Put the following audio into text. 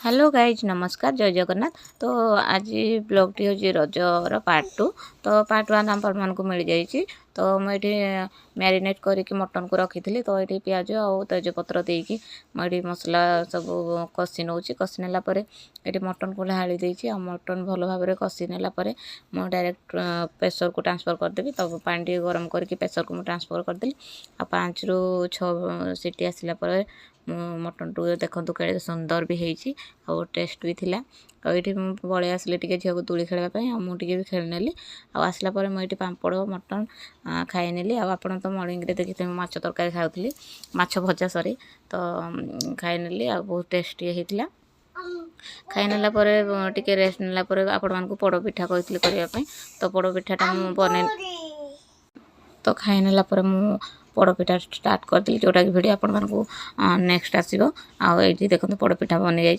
Hello guys नमस्कार जय जगन्नाथ। तो आज ब्लॉगटी हूँ रजर पार्ट 2। तो पार्ट 1 आप मिल जाइए। तो मुझे मैरिनेट करके मटन को रखी थी। तो ये प्याज और तेजपत्र देकी मुझे मसला सब कषि नौ कषि नालापर ये मटन को ढाली देती। मटन भल भाव में कषि नालापर मुझे डायरेक्ट प्रेसर को ट्रांसफर करदेवी। तब पानी गरम करके प्रेसर को मुझे ट्रांसफर करदेली। आ 5 ରୁ 6 सीटी आसला मटन टू देखो के सुंदर भी होती और टेस्ट भी थिला। तो ये पलि आसिले झील को दूली खेलवाई मुझे भी खेल नेली। आसला मुझे पापड़ मटन खाई नेली। आप तो मर्निंग देखी माछ तरकारी खाऊली माछ भजा सरी। तो खाई नेली बहुत टेस्टी होता। खाई नाला टे रेस्ट नाला आपण को पोड़ पिठा कहती करने। तो पोड़ पिठाटा बन तो खाई नाला मु पोड़पिठा स्टार्ट करदेली जोटा कि भिडियो आपण मानक नेक्स्ट आसो। आ देखो पोड़पिठा बनी जाए।